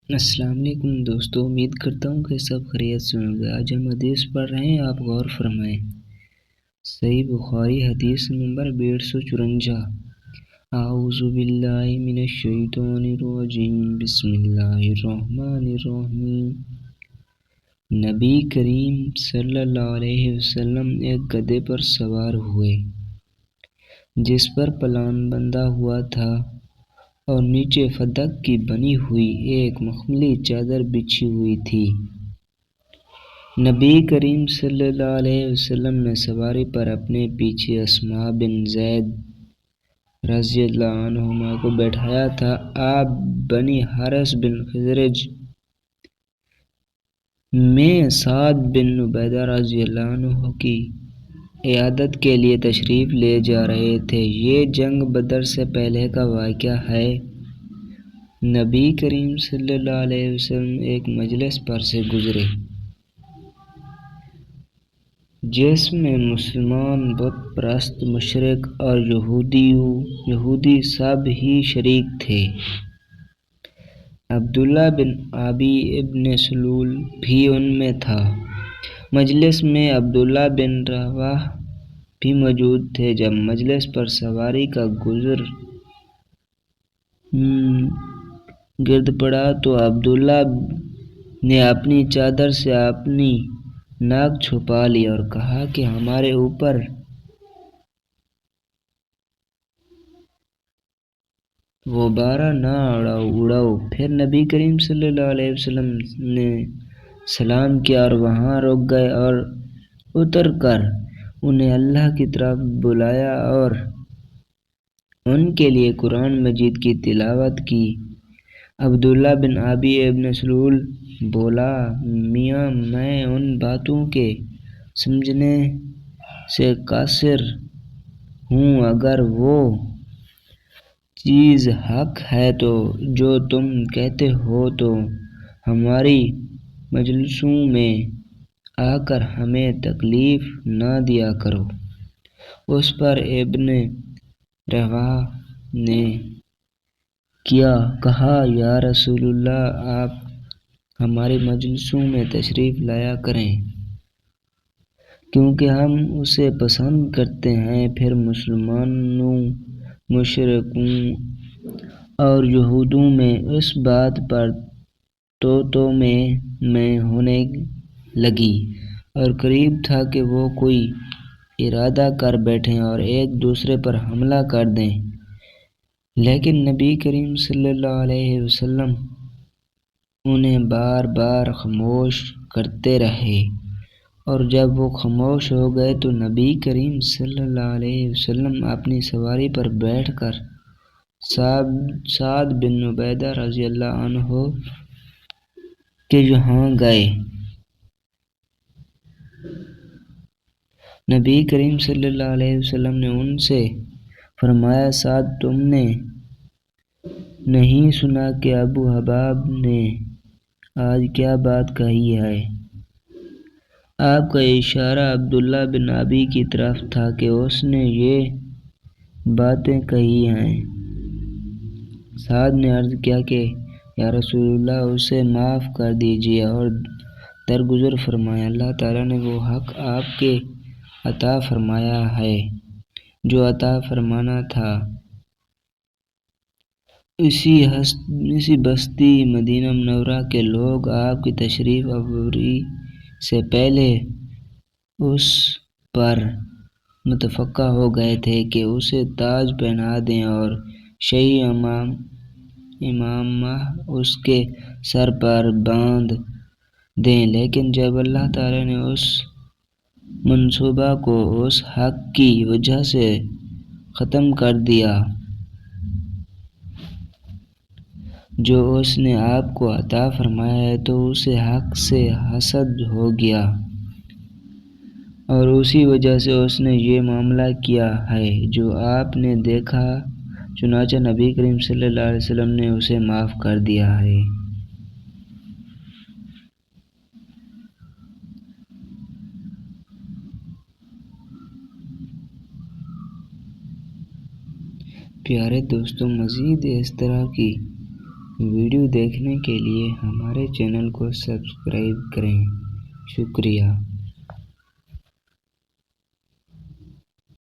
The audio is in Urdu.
السلام علیکم دوستو، امید کرتا ہوں کہ سب خیریت سے ہوں گے۔ آج ہم حدیث پڑھ رہے ہیں، آپ غور فرمائیں۔ صحیح بخاری حدیث نمبر 154۔ اعوذ باللہ من الشیطان الرجیم، بسم اللہ الرحمن الرحیم۔ نبی کریم صلی اللہ علیہ وسلم ایک گدھے پر سوار ہوئے جس پر پلان بندھا ہوا تھا اور نیچے فدق کی بنی ہوئی ایک مخملی چادر بچھی ہوئی تھی۔ نبی کریم صلی اللہ علیہ وسلم نے سواری پر اپنے پیچھے اسماء بن زید رضی اللہ عنہما کو بیٹھایا تھا۔ آپ بنی حارث بن خزرج میں سعد بن عبیدہ رضی اللہ عنہ کی عیادت کے لیے تشریف لے جا رہے تھے۔ یہ جنگ بدر سے پہلے کا واقعہ ہے۔ نبی کریم صلی اللہ علیہ وسلم ایک مجلس پر سے گزرے جس میں مسلمان، بت پرست، مشرک اور یہودی سب ہی شریک تھے۔ عبداللہ بن ابی ابن سلول بھی ان میں تھا۔ مجلس میں عبداللہ بن رواحہ بھی موجود تھے۔ جب مجلس پر سواری کا گرد پڑا تو عبداللہ نے اپنی چادر سے اپنی ناک چھپا لی اور کہا کہ ہمارے اوپر غبارہ نہ اڑاؤ۔ پھر نبی کریم صلی اللہ علیہ وسلم نے سلام کیا اور وہاں رک گئے اور اتر کر انہیں اللہ کی طرف بلایا اور ان کے لیے قرآن مجید کی تلاوت کی۔ عبداللہ بن ابی ابن سلول بولا، میاں میں ان باتوں کے سمجھنے سے قاصر ہوں۔ اگر وہ چیز حق ہے تو جو تم کہتے ہو تو ہماری مجلسوں میں آ کر ہمیں تکلیف نہ دیا کرو۔ اس پر ابن رواحہ نے کہا، یا رسول اللہ، آپ ہماری مجلسوں میں تشریف لایا کریں کیونکہ ہم اسے پسند کرتے ہیں۔ پھر مسلمانوں، مشرکوں اور یہودیوں میں اس بات پر تو میں ہونے لگی اور قریب تھا کہ وہ کوئی ارادہ کر بیٹھیں اور ایک دوسرے پر حملہ کر دیں، لیکن نبی کریم صلی اللہ علیہ وسلم انہیں بار بار خاموش کرتے رہے، اور جب وہ خاموش ہو گئے تو نبی کریم صلی اللہ علیہ وسلم اپنی سواری پر بیٹھ کر سعد بن عبیدہ رضی اللہ عنہ کے یہاں گئے۔ نبی کریم صلی اللہ علیہ وسلم نے ان سے فرمایا، سعد، تم نے نہیں سنا کہ ابو حباب نے آج کیا بات کہی ہے؟ آپ کا اشارہ عبداللہ بن ابی کی طرف تھا کہ اس نے یہ باتیں کہی ہیں۔ سعد نے عرض کیا کہ یا رسول اللہ، اسے معاف کر دیجیے اور درگزر فرمائیں۔ اللہ تعالیٰ نے وہ حق آپ کے عطا فرمایا ہے جو عطا فرمانا تھا۔ اسی بستی مدینہ منورہ کے لوگ آپ کی تشریف آوری سے پہلے اس پر متفق ہو گئے تھے کہ اسے تاج پہنا دیں اور شاہی امامہ اس کے سر پر باندھ دیں، لیکن جب اللہ تعالیٰ نے اس منصوبہ کو اس حق کی وجہ سے ختم کر دیا جو اس نے آپ کو عطا فرمایا ہے، تو اسے حق سے حسد ہو گیا اور اسی وجہ سے اس نے یہ معاملہ کیا ہے جو آپ نے دیکھا۔ چنانچہ نبی کریم صلی اللہ علیہ وسلم نے اسے معاف کر دیا ہے۔ پیارے دوستوں، مزید اس طرح کی ویڈیو دیکھنے کے لیے ہمارے چینل کو سبسکرائب کریں، شکریہ۔